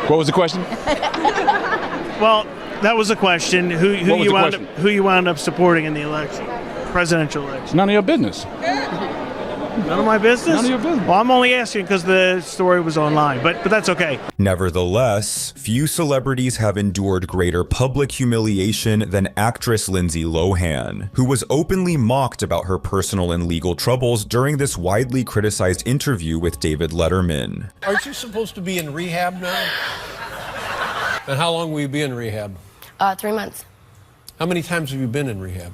What was the question? Well, that was a question. Who What was you the wound question? up who you wound up supporting in the election, presidential election? None of your business. None of my business. None of your business. Well, I'm only asking because the story was online, but that's okay. Nevertheless, few celebrities have endured greater public humiliation than actress Lindsay Lohan, who was openly mocked about her personal and legal troubles during this widely criticized interview with David Letterman. Aren't you supposed to be in rehab now? And how long will you be in rehab? 3 months. How many times have you been in rehab?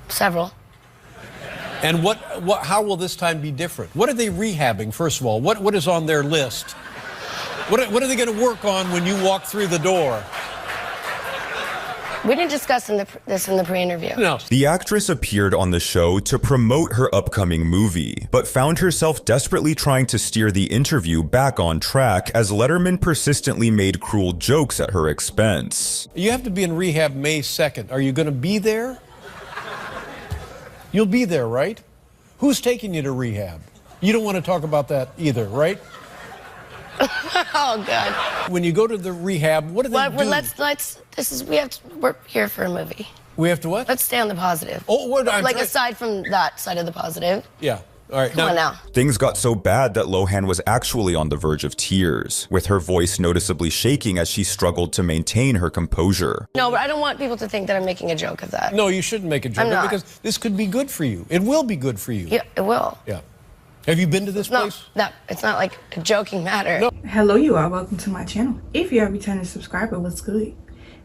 Several. And how will this time be different? What are they rehabbing, first of all? What is on their list? What are they going to work on when you walk through the door? We didn't discuss this in the pre-interview. No. The actress appeared on the show to promote her upcoming movie, but found herself desperately trying to steer the interview back on track as Letterman persistently made cruel jokes at her expense. You have to be in rehab May 2nd. Are you going to be there? You'll be there, right? Who's taking you to rehab? You don't want to talk about that either, right? Oh, God. When you go to the rehab, what do they do? We're here for a movie. We have to what? Let's stay on the positive. Oh, what? Aside from that side of the positive. Yeah. All right. Come on now. Things got so bad that Lohan was actually on the verge of tears, with her voice noticeably shaking as she struggled to maintain her composure. No, but I don't want people to think that I'm making a joke of that. No, you shouldn't make a joke I'm not. because this could be good for you. It will be good for you. Yeah, it will. Yeah. Have you been to this place? No, it's not like a joking matter. No. Hello you all, welcome to my channel. If you're a returning subscriber, what's good?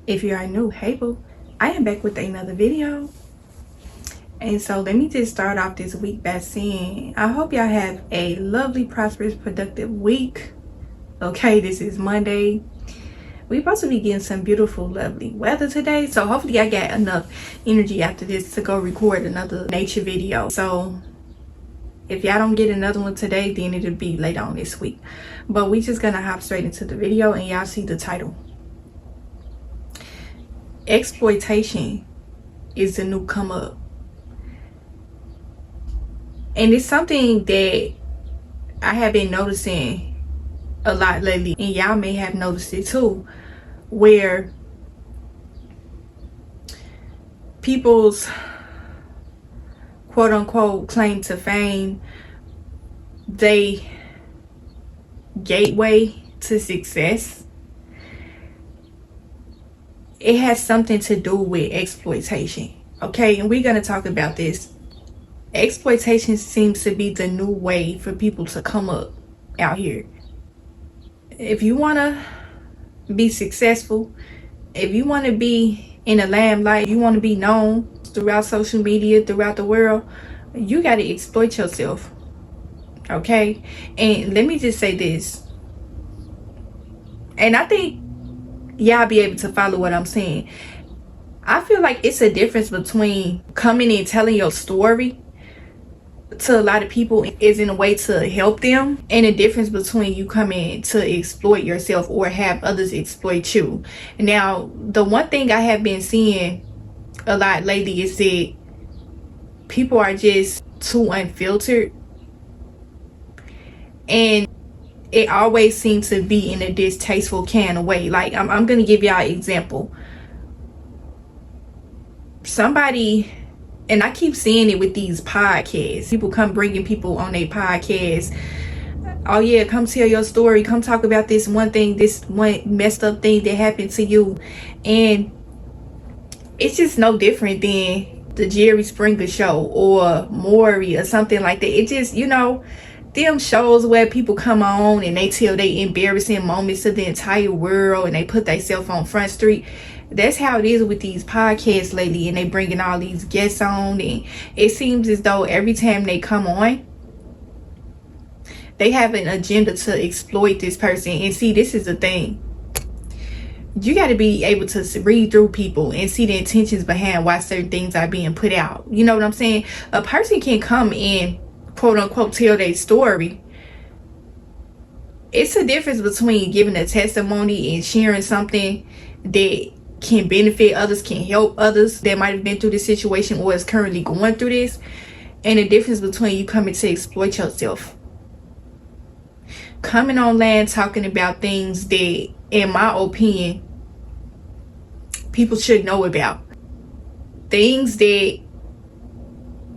If you are new, hey boo, I am back with another video. And so let me just start off this week by saying I hope y'all have a lovely, prosperous, productive week. Okay, this is Monday. We're supposed to be getting some beautiful, lovely weather today, so hopefully I got enough energy after this to go record another nature video. So if y'all don't get another one today, then it'll be later on this week. But we just gonna hop straight into the video and y'all see the title. Exploitation is the new come up. And it's something that I have been noticing a lot lately, and y'all may have noticed it too, where people's quote unquote claim to fame, they gateway to success, it has something to do with exploitation. Okay, and we're gonna talk about this. Exploitation seems to be the new way for people to come up out here. If you want to be successful, if you want to be in the limelight, you want to be known throughout social media, throughout the world, you got to exploit yourself. Okay? And let me just say this, and I think y'all be able to follow what I'm saying. I feel like it's a difference between coming and telling your story to a lot of people is in a way to help them, and a difference between you coming to exploit yourself or have others exploit you. Now, the one thing I have been seeing a lot lately is that people are just too unfiltered, and it always seems to be in a distasteful kind of way. Like I'm gonna give y'all an example. Somebody, and I keep seeing it with these podcasts, people come bringing people on their podcast. Oh yeah, come tell your story, come talk about this one thing, this one messed up thing that happened to you. And it's just no different than the Jerry Springer show or Maury or something like that. It just, you know, them shows where people come on and they tell they embarrassing moments to the entire world and they put themselves on Front Street. That's how it is with these podcasts lately, and they bringing all these guests on, and it seems as though every time they come on, they have an agenda to exploit this person. And see, this is the thing. You got to be able to read through people and see the intentions behind why certain things are being put out. You know what I'm saying? A person can come and quote unquote tell their story. It's a difference between giving a testimony and sharing something that can benefit others, can help others that might have been through this situation or is currently going through this, and the difference between you coming to exploit yourself. coming on land talking about things that, in my opinion, people should know about. Things that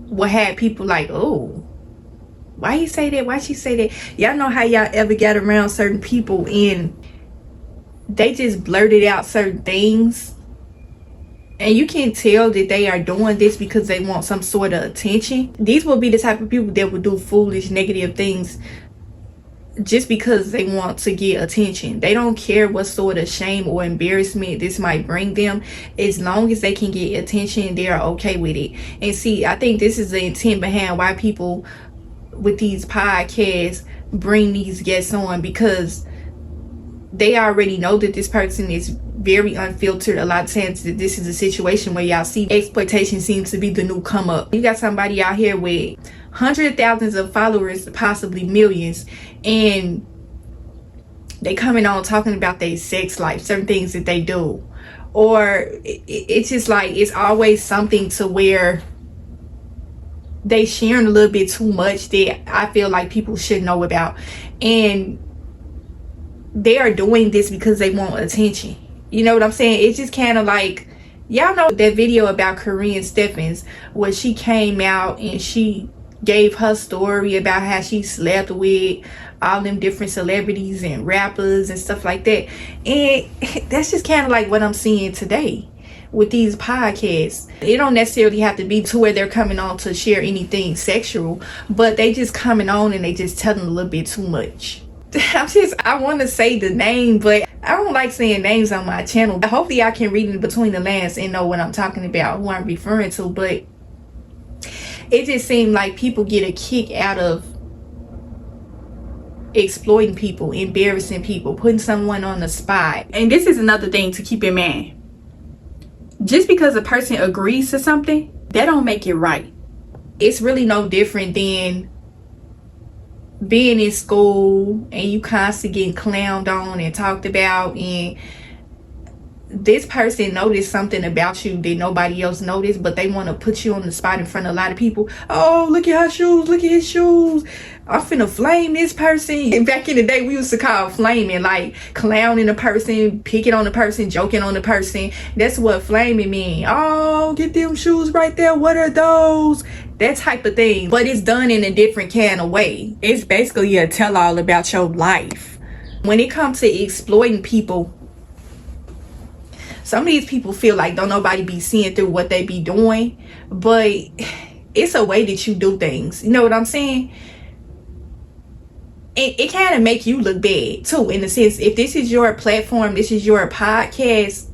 will have people like, oh, why you say that? Why she say that? Y'all know how y'all ever got around certain people and they just blurted out certain things, and you can tell that they are doing this because they want some sort of attention. These will be the type of people that will do foolish, negative things just because they want to get attention. They don't care what sort of shame or embarrassment this might bring them. As long as they can get attention, they are okay with it. And see, I think this is the intent behind why people with these podcasts bring these guests on, because they already know that this person is very unfiltered. A lot of times that this is a situation where y'all see exploitation seems to be the new come up. You got somebody out here with hundreds of thousands of followers, possibly millions, and they coming on talking about their sex life, certain things that they do, or it's just like it's always something to where they sharing a little bit too much that I feel like people should know about, and they are doing this because they want attention. You know what I'm saying? It's just kind of like, y'all know that video about Corinne Stephens where she came out and she gave her story about how she slept with all them different celebrities and rappers and stuff like that. And that's just kind of like what I'm seeing today with these podcasts. It don't necessarily have to be to where they're coming on to share anything sexual, but they just coming on and they just telling a little bit too much. I want to say the name, but I don't like saying names on my channel. Hopefully I can read in between the lines and know what I'm talking about, who I'm referring to. But it just seemed like people get a kick out of exploiting people, embarrassing people, putting someone on the spot. And this is another thing to keep in mind. Just because a person agrees to something, that don't make it right. It's really no different than being in school and you constantly getting clowned on and talked about, and this person noticed something about you that nobody else noticed, but they want to put you on the spot in front of a lot of people. Oh, look at her shoes, look at his shoes, I'm finna flame this person. And back in the day, we used to call flaming like clowning a person, picking on a person, joking on a person. That's what flaming mean. Oh, get them shoes right there, what are those? That type of thing. But it's done in a different kind of way. It's basically a tell-all about your life. When it comes to exploiting people, some of these people feel like don't nobody be seeing through what they be doing, but it's a way that you do things. You know what I'm saying? It kind of make you look bad too, in a sense. If this is your platform, this is your podcast,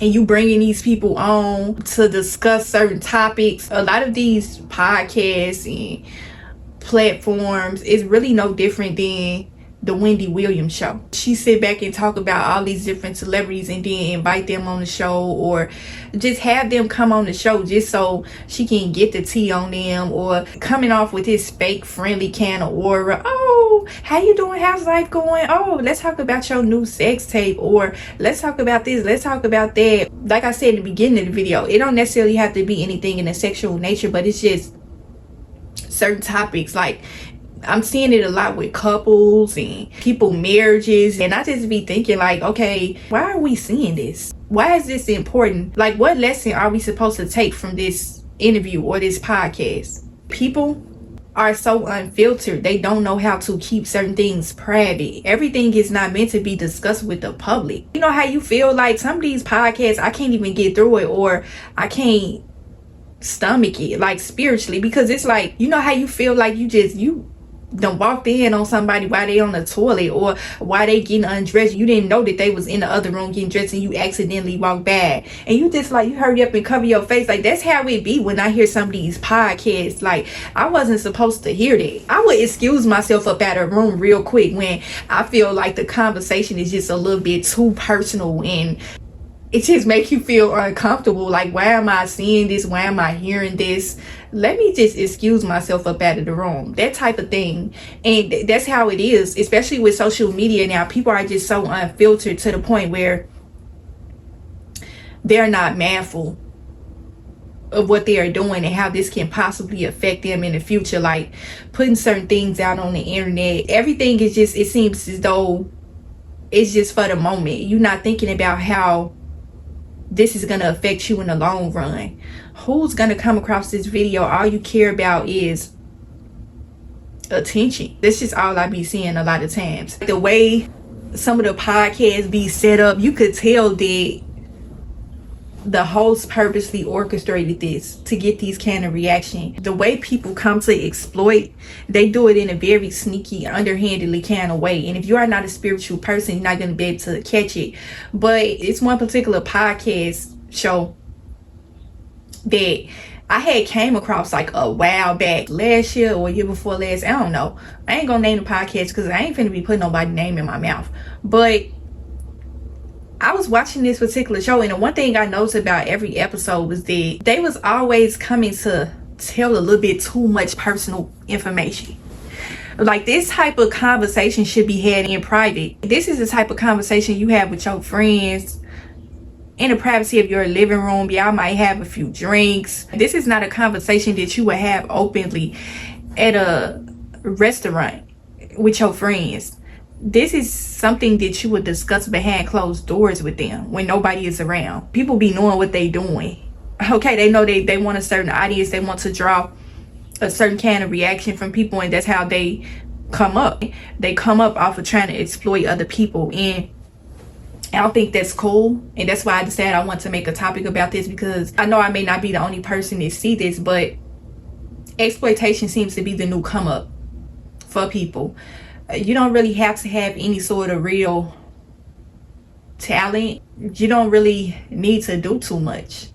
and you bringing these people on to discuss certain topics, a lot of these podcasts and platforms is really no different than the Wendy Williams show. She sit back and talk about all these different celebrities and then invite them on the show, or just have them come on the show just so she can get the tea on them, or coming off with this fake friendly kind of aura. Oh, how you doing? How's life going? Oh, let's talk about your new sex tape, or let's talk about this, let's talk about that. Like I said in the beginning of the video, it don't necessarily have to be anything in a sexual nature, but it's just certain topics. Like, I'm seeing it a lot with couples and people marriages, and I just be thinking like, okay, why are we seeing this? Why is this important? Like, what lesson are we supposed to take from this interview or this podcast? People are so unfiltered. They don't know how to keep certain things private. Everything is not meant to be discussed with the public. You know how you feel like some of these podcasts, I can't even get through it, or I can't stomach it, like spiritually, because it's like, you know how you feel like you done walked in on somebody while they on the toilet, or while they getting undressed. You didn't know that they was in the other room getting dressed, and you accidentally walked by, and you just like, you hurry up and cover your face. Like, that's how it be when I hear some of these podcasts. Like, I wasn't supposed to hear that. I would excuse myself up out of the room real quick when I feel like the conversation is just a little bit too personal, and it just makes you feel uncomfortable. Like, why am I seeing this? Why am I hearing this? Let me just excuse myself up out of the room. That type of thing. And that's how it is, especially with social media now. People are just so unfiltered to the point where they're not mindful of what they are doing and how this can possibly affect them in the future, like putting certain things out on the internet. Everything is just, it seems as though it's just for the moment. You're not thinking about how this is going to affect you in the long run. Who's going to come across this video? All you care about is attention. This is all I be seeing a lot of times. The way some of the podcasts be set up, you could tell that the host purposely orchestrated this to get these kind of reaction. The way people come to exploit, they do it in a very sneaky, underhandedly kind of way. And if you are not a spiritual person, you're not going to be able to catch it. But it's one particular podcast show that I had came across like a while back, last year or year before last. I don't know. I ain't gonna name the podcast because I ain't finna be putting nobody's name in my mouth. But I was watching this particular show, and the one thing I noticed about every episode was that they was always coming to tell a little bit too much personal information. Like, this type of conversation should be had in private. This is the type of conversation you have with your friends in the privacy of your living room. Y'all might have a few drinks. This is not a conversation that you would have openly at a restaurant with your friends. This is something that you would discuss behind closed doors with them when nobody is around. People be knowing what they doing. Okay, they know they want a certain audience. They want to draw a certain kind of reaction from people, and that's how they come up. They come up off of trying to exploit other people, and I don't think that's cool. And that's why I decided I want to make a topic about this, because I know I may not be the only person that see this, but exploitation seems to be the new come up for people. You don't really have to have any sort of real talent. You don't really need to do too much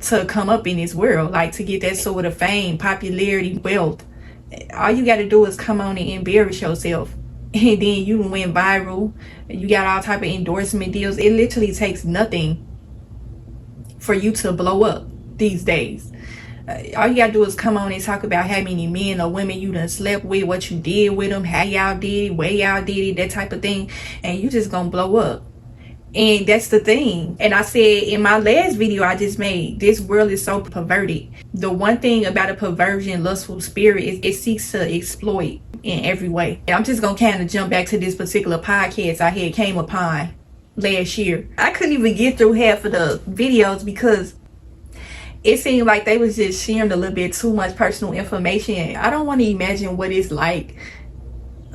to come up in this world, like to get that sort of fame, popularity, wealth. All you got to do is come on and embarrass yourself, and then you went viral. You got all type of endorsement deals. It literally takes nothing for you to blow up these days. All you gotta do is come on and talk about how many men or women you done slept with, what you did with them, how y'all did it, where y'all did it, that type of thing, and you just gonna blow up. And that's the thing. And I said in my last video I just made, this world is so perverted. The one thing about a perversion, lustful spirit, is it seeks to exploit in every way. And I'm just gonna kind of jump back to this particular podcast I had came upon last year. I couldn't even get through half of the videos because it seemed like they was just sharing a little bit too much personal information. I don't want to imagine what it's like,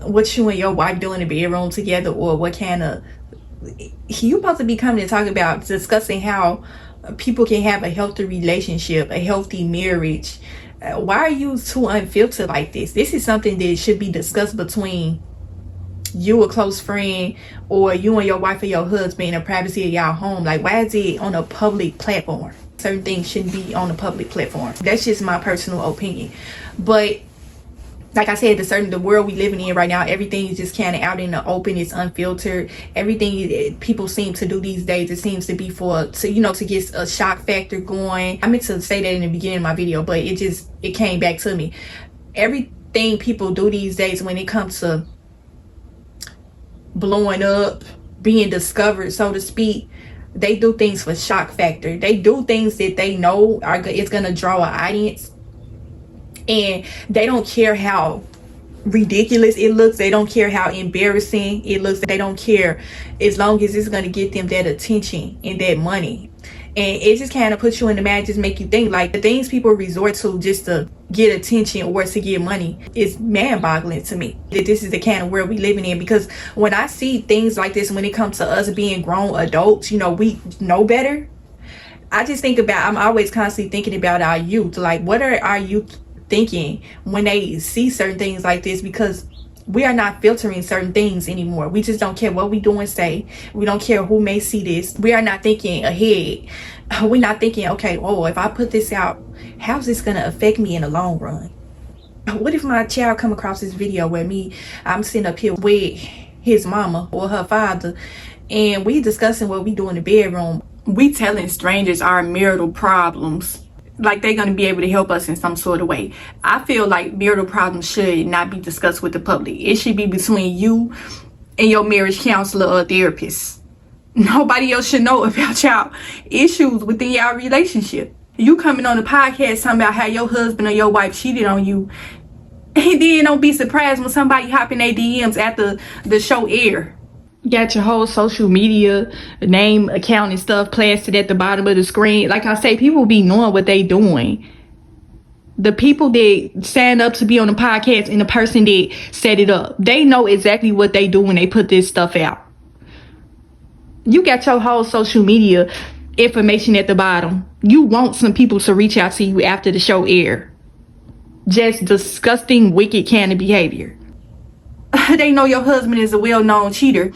what you and your wife do in the bedroom together, or what kind of, you supposed to be coming to talk about discussing how people can have a healthy relationship, a healthy marriage. Why are you too unfiltered like this? This is something that should be discussed between you, a close friend, or you and your wife or your husband in the privacy of y'all home. Like, why is it on a public platform? Certain things shouldn't be on a public platform. That's just my personal opinion. But like I said, the world we living in right now, everything is just kind of out in the open. It's unfiltered. Everything people seem to do these days, it seems to be to get a shock factor going. I meant to say that in the beginning of my video, but it came back to me. Everything people do these days when it comes to blowing up, being discovered, so to speak, they do things for shock factor. They do things that they know it's gonna draw an audience, and they don't care how ridiculous it looks. They don't care how embarrassing it looks. They don't care, as long as it's gonna get them that attention and that money. And it just kind of puts you in the mind, just make you think, like, the things people resort to just to get attention or to get money is mind-boggling to me. That this is the kind of world we living in. Because when I see things like this, when it comes to us being grown adults, we know better. I just think about, I'm always constantly thinking about our youth. Like, what are our youth thinking when they see certain things like this? Because we are not filtering certain things anymore. We just don't care what we do and say. We don't care who may see this. We are not thinking ahead. We're not thinking, okay, if I put this out, how's this going to affect me in the long run? What if my child come across this video where I'm sitting up here with his mama or her father, and we discussing what we do in the bedroom. We telling strangers our marital problems, like they're going to be able to help us in some sort of way. I feel like marital problems should not be discussed with the public. It should be between you and your marriage counselor or therapist. Nobody else should know about y'all issues within y'all relationship. You coming on the podcast talking about how your husband or your wife cheated on you, and then don't be surprised when somebody hop in their DMs after the show air. Got your whole social media name, account, and stuff plastered at the bottom of the screen. Like I say, people be knowing what they doing. The people that stand up to be on the podcast and the person that set it up, they know exactly what they do when they put this stuff out. You got your whole social media information at the bottom. You want some people to reach out to you after the show air. Just disgusting, wicked kind of behavior. They know your husband is a well-known cheater,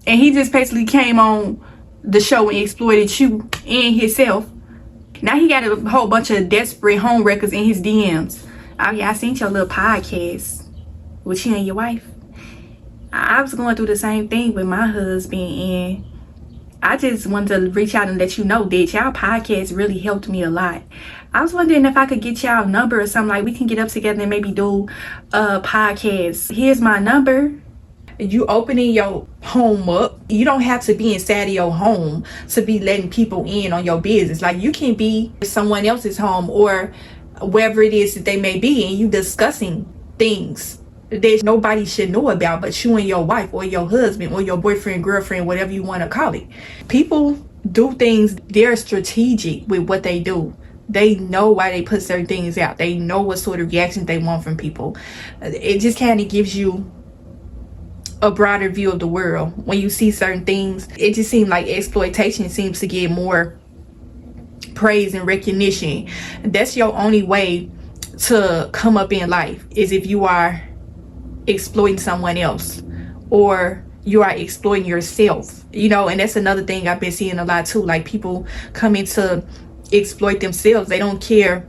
and he just basically came on the show and exploited you and himself. Now he got a whole bunch of desperate home wreckers in his DMs. Oh yeah, I seen your little podcast with you and your wife. I was going through the same thing with my husband, and I just wanted to reach out and let you know that y'all podcast really helped me a lot. I was wondering if I could get y'all number or something, like we can get up together and maybe do a podcast. Here's my number. You opening your home up. You don't have to be inside of your home to be letting people in on your business. Like, you can be someone else's home or wherever it is that they may be, and you discussing things that nobody should know about but you and your wife or your husband or your boyfriend, girlfriend, whatever you want to call it. People do things, they're strategic with what they do. They know why they put certain things out. They know what sort of reactions they want from people. It just kind of gives you a broader view of the world. When you see certain things, it just seems like exploitation seems to get more praise and recognition. That's your only way to come up in life, is if you are exploiting someone else or you are exploiting yourself, you know. And that's another thing I've been seeing a lot too. Like, people come into exploit themselves. They don't care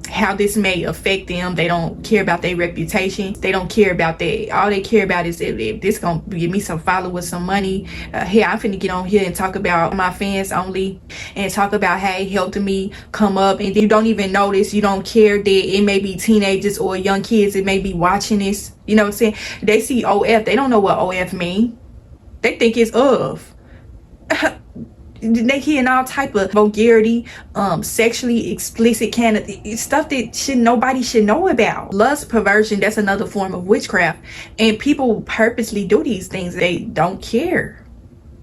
how this may affect them. They don't care about their reputation. They don't care about that. All they care about is if this gonna give me some followers, some money. Hey, I'm finna get on here and talk about my fans only, and talk about how it helped me come up. And you don't even notice, you don't care that it may be teenagers or young kids that may be watching this. You know what I'm saying? They see OF, they don't know what OF mean. They think it's of. They hearing all type of vulgarity, sexually explicit kind of stuff that nobody should know about. Lust, perversion, that's another form of witchcraft. And people purposely do these things. They don't care.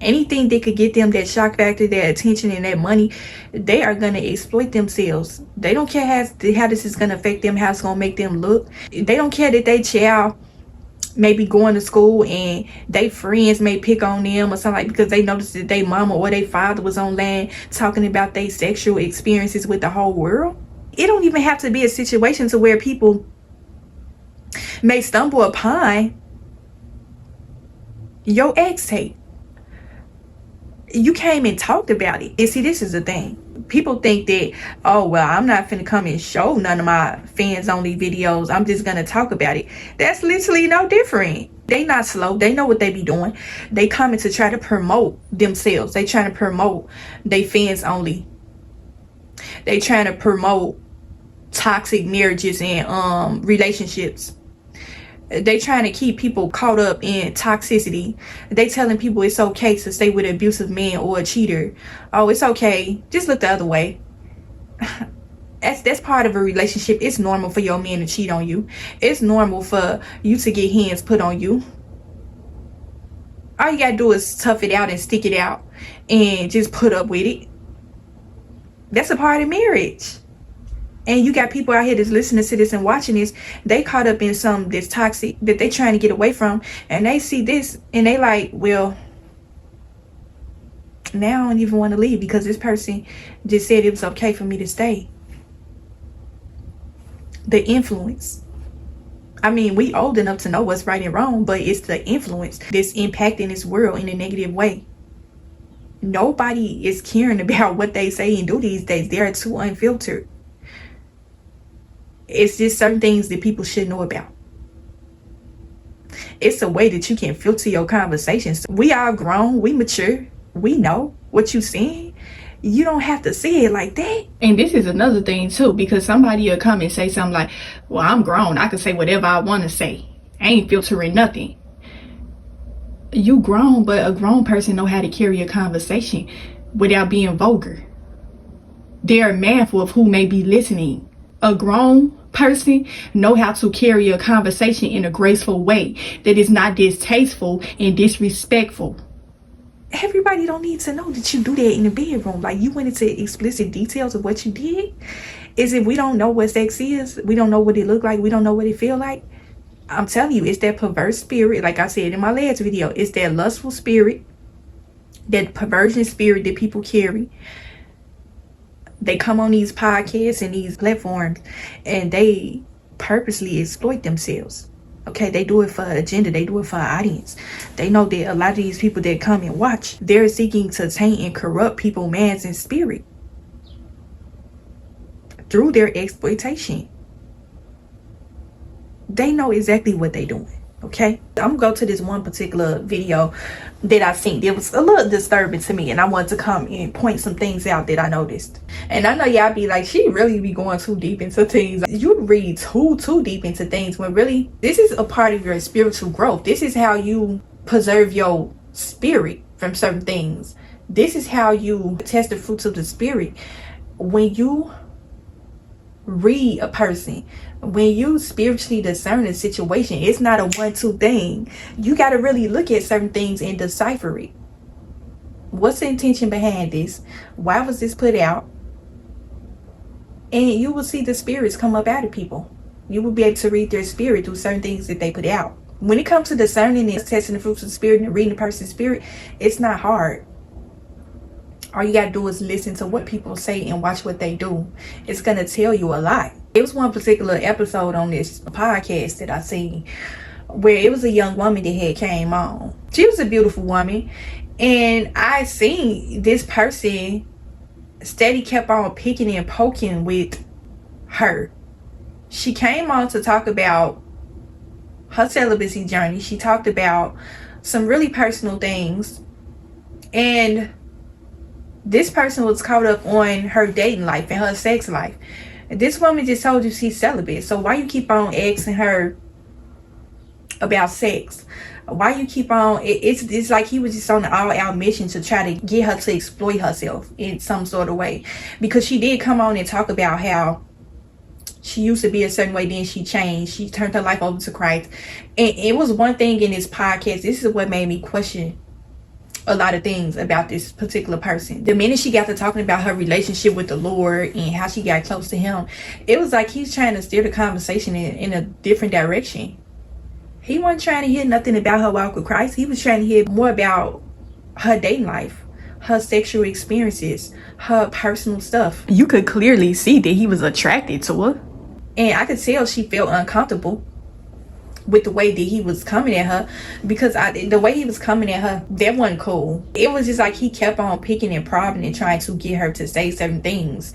Anything that could get them that shock factor, that attention, and that money, they are going to exploit themselves. They don't care how this is going to affect them, how it's going to make them look. They don't care that they child maybe going to school and they friends may pick on them or something, like, because they noticed that their mama or their father was online talking about their sexual experiences with the whole world. It don't even have to be a situation to where people may stumble upon your ex tape. You came and talked about it. And see, this is the thing. People think that, oh, well, I'm not finna come and show none of my fans only videos. I'm just gonna talk about it. That's literally no different. They not slow. They know what they be doing. They coming to try to promote themselves. They trying to promote they fans only. They trying to promote toxic marriages and relationships. They trying to keep people caught up in toxicity. They telling people it's okay to stay with an abusive man or a cheater. Oh, it's okay. Just look the other way. That's part of a relationship. It's normal for your man to cheat on you. It's normal for you to get hands put on you. All you gotta do is tough it out and stick it out and just put up with it. That's a part of marriage. And you got people out here that's listening to this and watching this. They caught up in something that's toxic that they trying to get away from. And they see this and they like, well, now I don't even want to leave because this person just said it was okay for me to stay. The influence. I mean, we old enough to know what's right and wrong, but it's the influence that's impacting this world in a negative way. Nobody is caring about what they say and do these days. They're too unfiltered. It's just certain things that people should know about. It's a way that you can filter your conversations. We are grown, we mature, we know what you're saying. You don't have to say it like that. And this is another thing too, because somebody will come and say something like, well, I'm grown, I can say whatever I want to say. I ain't filtering nothing. You grown, but a grown person know how to carry a conversation without being vulgar. They're mindful of who may be listening. A grown person know how to carry a conversation in a graceful way that is not distasteful and disrespectful. Everybody don't need to know that you do that in the bedroom. Like, you went into explicit details of what you did. Is it we don't know what sex is? We don't know what it look like. We don't know what it feel like. I'm telling you, it's that perverse spirit. Like I said in my last video, it's that lustful spirit, that perversion spirit that people carry. They come on these podcasts and these platforms and they purposely exploit themselves. Okay, they do it for an agenda. They do it for an audience. They know that a lot of these people that come and watch, they're seeking to taint and corrupt people's minds and spirit through their exploitation. They know exactly what they're doing. Okay, I'm gonna go to this one particular video that I seen. It was a little disturbing to me, and I wanted to come and point some things out that I noticed. And I know y'all be like, she really be going too deep into things. You read too deep into things when really this is a part of your spiritual growth. This is how you preserve your spirit from certain things. This is how you test the fruits of the spirit. When you read a person, when you spiritually discern a situation, it's not a 1-2 thing. You got to really look at certain things and decipher it. What's the intention behind this? Why was this put out? And you will see the spirits come up out of people. You will be able to read their spirit through certain things that they put out. When it comes to discerning and testing the fruits of the spirit and reading a person's spirit, it's not hard. All you gotta do is listen to what people say and watch what they do. It's gonna tell you a lot. It was one particular episode on this podcast that I seen where it was a young woman that had came on. She was a beautiful woman, and I seen this person steady kept on picking and poking with her. She came on to talk about her celibacy journey. She talked about some really personal things, and this person was caught up on her dating life and her sex life. This woman just told you she's celibate. So why you keep on asking her about sex? Why you keep on? It's like he was just on an all-out mission to try to get her to exploit herself in some sort of way. Because she did come on and talk about how she used to be a certain way, then she changed. She turned her life over to Christ. And it was one thing in this podcast. This is what made me question a lot of things about this particular person. The minute she got to talking about her relationship with the Lord and how she got close to him, it was like he's trying to steer the conversation in a different direction. He wasn't trying to hear nothing about her walk with Christ. He was trying to hear more about her dating life, her sexual experiences, her personal stuff. You could clearly see that he was attracted to her, and I could tell she felt uncomfortable with the way that he was coming at her, because the way he was coming at her, that wasn't cool. It was just like he kept on picking and prodding and trying to get her to say certain things,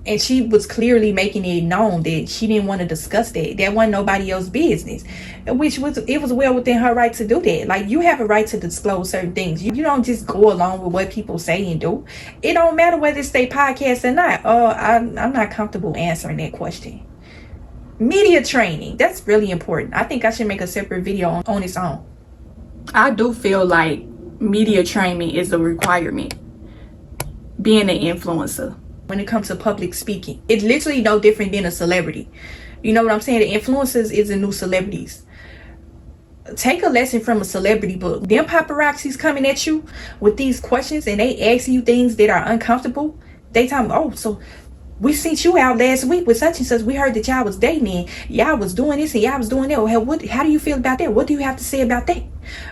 and she was clearly making it known that she didn't want to discuss that. That wasn't nobody else's business, which was, it was well within her right to do that. Like, you have a right to disclose certain things. You don't just go along with what people say and do. It don't matter whether it's their podcast or not. I'm not comfortable answering that question. Media training, that's really important. I think I should make a separate video on its own. I do feel like media training is a requirement, being an influencer. When it comes to public speaking, it's literally no different than a celebrity. You know what I'm saying? The influencers is the new celebrities. Take a lesson from a celebrity book. Them paparazzis coming at you with these questions and they asking you things that are uncomfortable. They tell me, oh, so we seen you out last week with such and such. We heard that y'all was dating and y'all was doing this and y'all was doing that. Well, how do you feel about that? What do you have to say about that?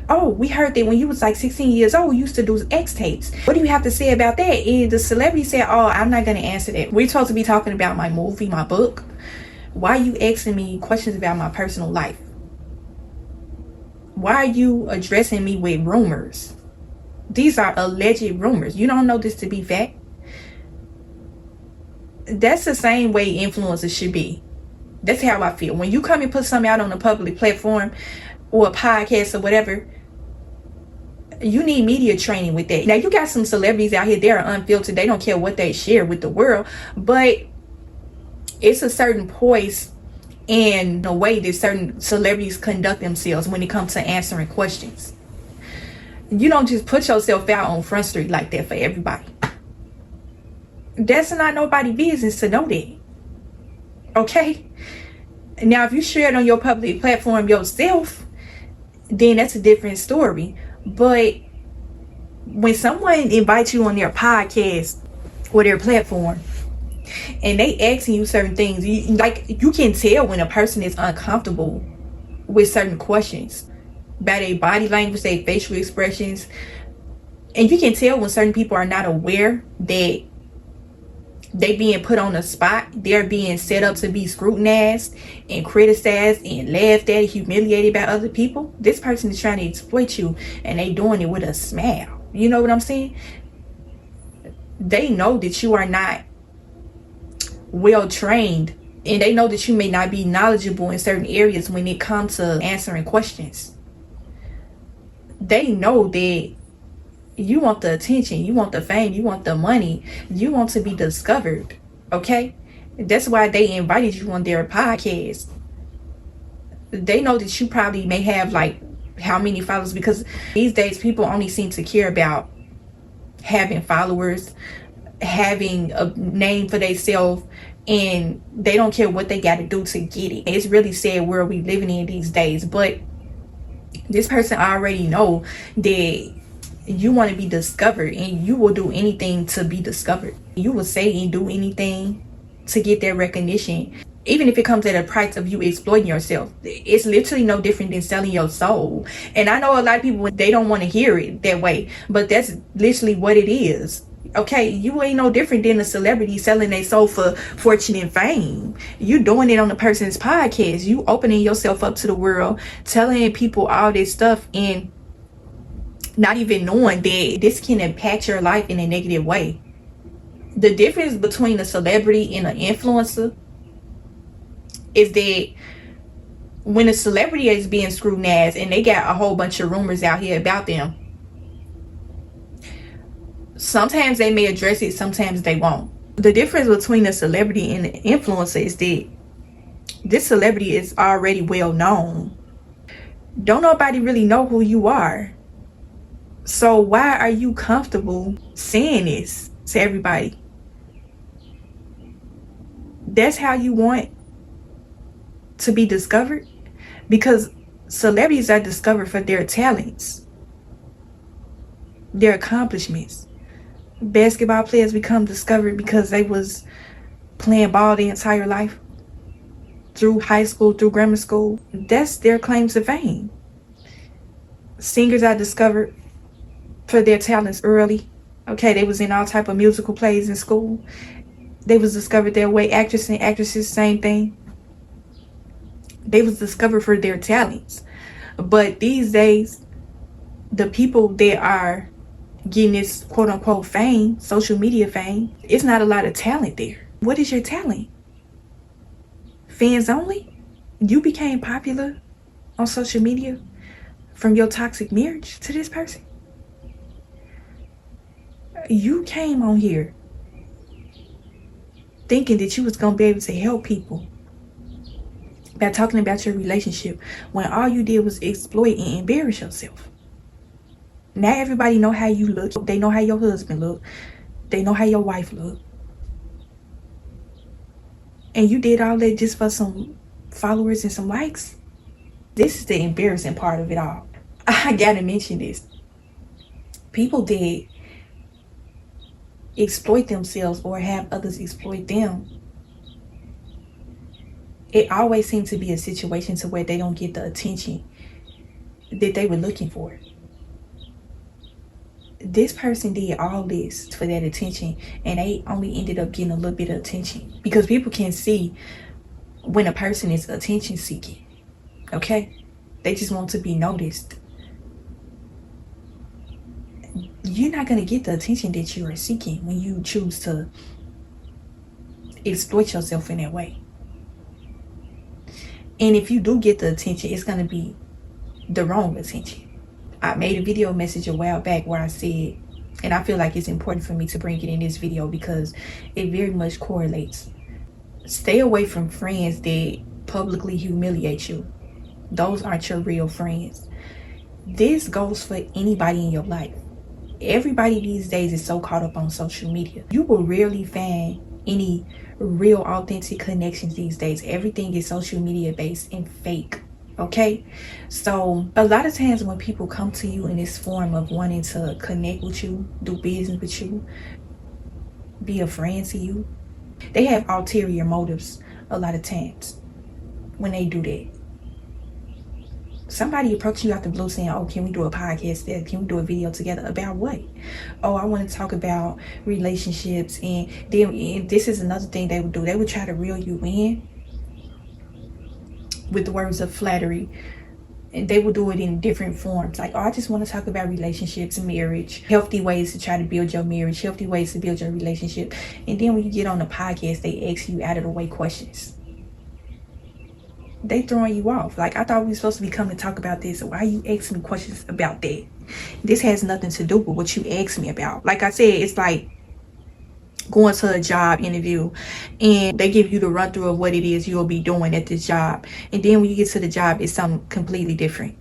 Oh, we heard that when you was like 16 years old, you used to do X tapes. What do you have to say about that? And the celebrity said, oh, I'm not going to answer that. We're supposed to be talking about my movie, my book. Why are you asking me questions about my personal life? Why are you addressing me with rumors? These are alleged rumors. You don't know this to be fact. That's the same way influencers should be. That's how I feel. When you come and put something out on a public platform or a podcast or whatever, you need media training with that. Now, you got some celebrities out here, they are unfiltered. They don't care what they share with the world, but it's a certain poise and the way that certain celebrities conduct themselves when it comes to answering questions. You don't just put yourself out on Front Street like that for everybody. That's not nobody's business to know that. Okay? Now, if you share it on your public platform yourself, then that's a different story. But when someone invites you on their podcast or their platform and they asking you certain things, you can tell when a person is uncomfortable with certain questions by their body language, their facial expressions. And you can tell when certain people are not aware that they being put on the spot. They're being set up to be scrutinized and criticized and laughed at, humiliated by other people. This person is trying to exploit you, and they doing it with a smile. You know what I'm saying? They know that you are not well trained, and they know that you may not be knowledgeable in certain areas when it comes to answering questions. They know that you want the attention, you want the fame, you want the money, you want to be discovered. Okay? That's why they invited you on their podcast. They know that you probably may have like how many followers, because these days people only seem to care about having followers, having a name for themselves, and they don't care what they got to do to get it. It's really sad world we living in these days. But this person already know that you want to be discovered, and you will do anything to be discovered. You will say and do anything to get that recognition, even if it comes at a price of you exploiting yourself. It's literally no different than selling your soul. And I know a lot of people, they don't want to hear it that way, but that's literally what it is. Okay, you ain't no different than a celebrity selling their soul for fortune and fame. You doing it on a person's podcast. You opening yourself up to the world, telling people all this stuff, and not even knowing that this can impact your life in a negative way. The difference between a celebrity and an influencer is that when a celebrity is being scrutinized and they got a whole bunch of rumors out here about them, sometimes they may address it, sometimes they won't. The difference between a celebrity and an influencer is that this celebrity is already well known. Don't nobody really know who you are. So why are you comfortable saying this to everybody? That's how you want to be discovered? Because celebrities are discovered for their talents, their accomplishments. Basketball players become discovered because they was playing ball their entire life, through high school, through grammar school. That's their claims to fame. Singers are discovered for their talents early. Okay, they was in all type of musical plays in school. They was discovered their way. Actors and actresses, same thing. They was discovered for their talents. But these days, the people that are getting this quote unquote fame, social media fame, it's not a lot of talent there. What is your talent? Fans only? You became popular on social media from your toxic marriage to this person? You came on here thinking that you was going to be able to help people by talking about your relationship, when all you did was exploit and embarrass yourself. Now everybody know how you look. They know how your husband look. They know how your wife look. And you did all that just for some followers and some likes? This is the embarrassing part of it all. I gotta mention this. People that exploit themselves or have others exploit them, it always seems to be a situation to where they don't get the attention that they were looking for. This person did all this for that attention, and they only ended up getting a little bit of attention, because people can see when a person is attention seeking. Okay, they just want to be noticed. You're not going to get the attention that you are seeking when you choose to exploit yourself in that way. And if you do get the attention, it's going to be the wrong attention. I made a video message a while back where I said, and I feel like it's important for me to bring it in this video because it very much correlates. Stay away from friends that publicly humiliate you. Those aren't your real friends. This goes for anybody in your life. Everybody these days is so caught up on social media. You will rarely find any real authentic connections these days. Everything is social media based and fake. Okay, so a lot of times when people come to you in this form of wanting to connect with you, do business with you, be a friend to you, they have ulterior motives a lot of times when they do that. Somebody approaching you out the blue saying, oh, can we do a podcast there? Can we do a video together? About what? Oh, I want to talk about relationships. And then this is another thing they would do. They would try to reel you in with the words of flattery. And they will do it in different forms. Like, oh, I just want to talk about relationships and marriage. Healthy ways to try to build your marriage. Healthy ways to build your relationship. And then when you get on the podcast, they ask you out of the way questions. They throwing you off. Like, I thought we were supposed to be coming to talk about this. So why are you asking me questions about that? This has nothing to do with what you asked me about. Like I said, it's like going to a job interview and they give you the run through of what it is you'll be doing at this job. And then when you get to the job, it's something completely different.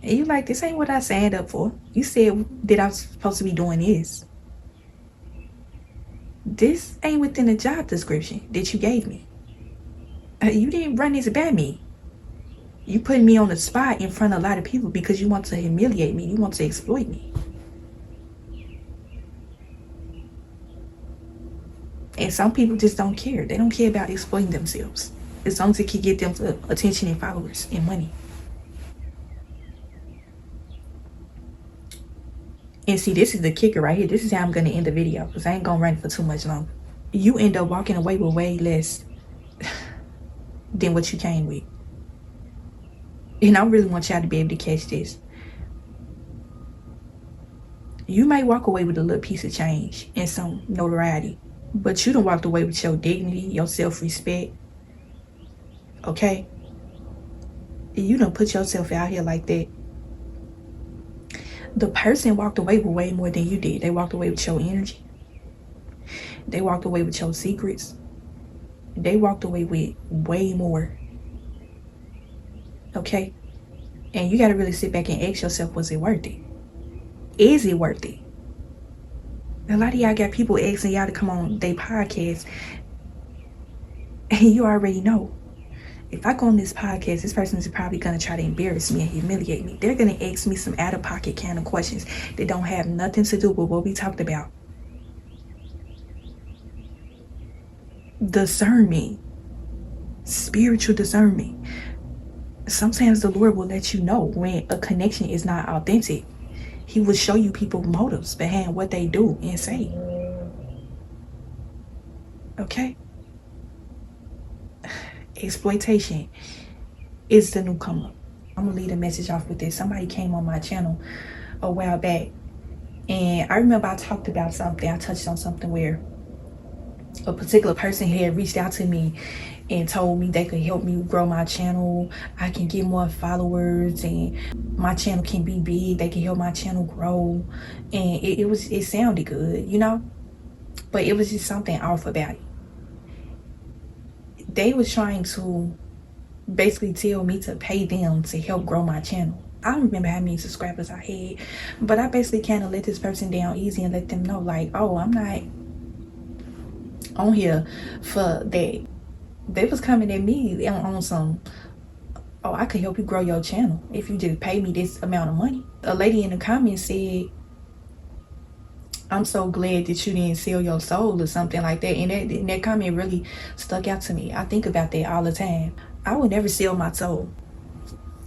And you're like, this ain't what I signed up for. You said that I was supposed to be doing this. This ain't within the job description that you gave me. You didn't run this by me. You put me on the spot in front of a lot of people because you want to humiliate me. You want to exploit me. And some people just don't care. They don't care about exploiting themselves. As long as it can get them to attention and followers and money. And see, this is the kicker right here. This is how I'm going to end the video because I ain't going to run for too much longer. You end up walking away with way less than what you came with. And I really want y'all to be able to catch this. You might walk away with a little piece of change and some notoriety, but you done walked away with your dignity, your self-respect. Okay? You done put yourself out here like that. The person walked away with way more than you did. They walked away with your energy. They walked away with your secrets. They walked away with way more. Okay? And you got to really sit back and ask yourself, was it worth it? Is it worth it? A lot of y'all got people asking y'all to come on their podcast. And you already know. If I go on this podcast, this person is probably going to try to embarrass me and humiliate me. They're going to ask me some out-of-pocket kind of questions that don't have nothing to do with what we talked about. Discernment, spiritual discernment. Sometimes the Lord will let you know when a connection is not authentic. He will show you people's motives behind what they do and say. Okay? Exploitation is the newcomer. I'm gonna leave a message off with this. Somebody came on my channel a while back, and I remember I talked about something. I touched on something where a particular person had reached out to me and told me they could help me grow my channel. I can get more followers and my channel can be big. They can help my channel grow. And it sounded good, you know? But it was just something off about it. They was trying to basically tell me to pay them to help grow my channel. I don't remember how many subscribers I had, but I basically kind of let this person down easy and let them know, like, oh, I'm not on here for that. They was coming at me on some, oh, I could help you grow your channel if you just pay me this amount of money. A lady in the comments said, I'm so glad that you didn't sell your soul or something like that. And that comment really stuck out to me. I think about that all the time. I would never sell my soul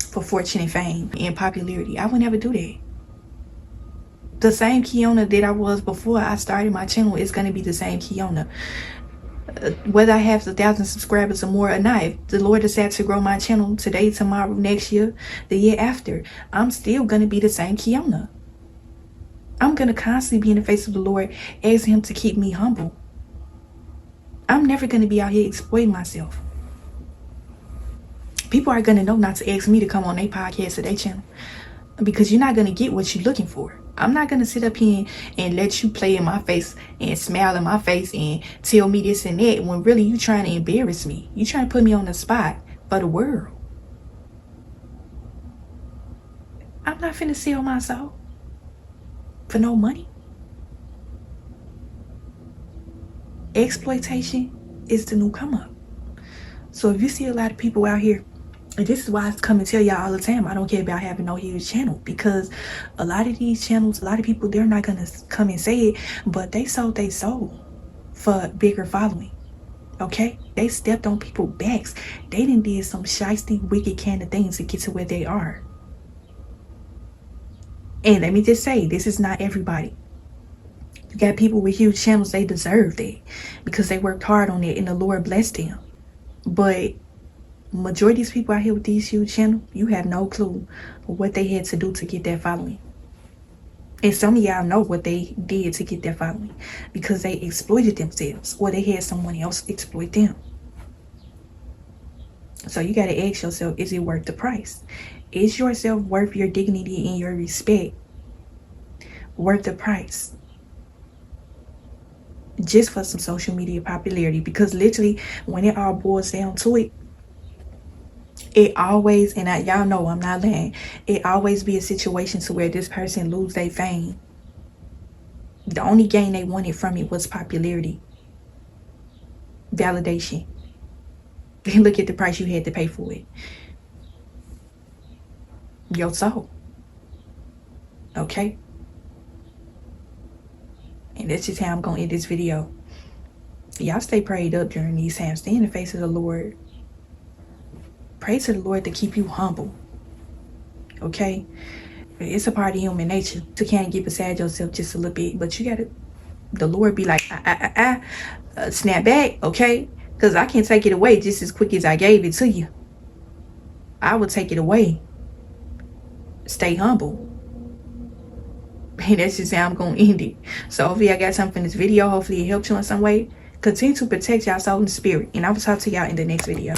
for fortune and fame and popularity. I would never do that. The same Kiona that I was before I started my channel is going to be the same Kiona. Whether I have 1,000 subscribers or more or not, if the Lord decides to grow my channel today, tomorrow, next year, the year after, I'm still going to be the same Kiona. I'm going to constantly be in the face of the Lord, asking him to keep me humble. I'm never going to be out here exploiting myself. People are going to know not to ask me to come on their podcast or their channel, because you're not going to get what you're looking for. I'm not going to sit up here and let you play in my face and smile in my face and tell me this and that when really you trying to embarrass me. You trying to put me on the spot for the world. I'm not finna sell my soul for no money. Exploitation is the new come up. So if you see a lot of people out here, and this is why I come and tell y'all all the time, I don't care about having no huge channel, because a lot of these channels, a lot of people, they're not gonna come and say it, but they sold their soul for bigger following. Okay, they stepped on people's backs. They done did some shiesty, wicked kind of things to get to where they are. And let me just say, this is not everybody. You got people with huge channels, they deserve that because they worked hard on it and the Lord blessed them. But majority of these people out here with these huge channels, you have no clue what they had to do to get that following. And some of y'all know what they did to get that following because they exploited themselves or they had someone else exploit them. So you got to ask yourself, is it worth the price? Is yourself worth your dignity and your respect worth the price? Just for some social media popularity? Because literally, when it all boils down to it, it always, and y'all know I'm not lying, it always be a situation to where this person lose their fame. The only gain they wanted from it was popularity, validation. And look at the price you had to pay for it. Your soul. Okay? And that's just how I'm going to end this video. Y'all stay prayed up during these times. Stay in the face of the Lord. Pray to the Lord to keep you humble. Okay? It's a part of human nature to kind of get beside yourself just a little bit. But you got to, the Lord be like, snap back, okay? Because I can't take it away just as quick as I gave it to you. I will take it away. Stay humble. And that's just how I'm going to end it. So hopefully I got something from this video. Hopefully it helped you in some way. Continue to protect y'all soul and spirit. And I will talk to y'all in the next video.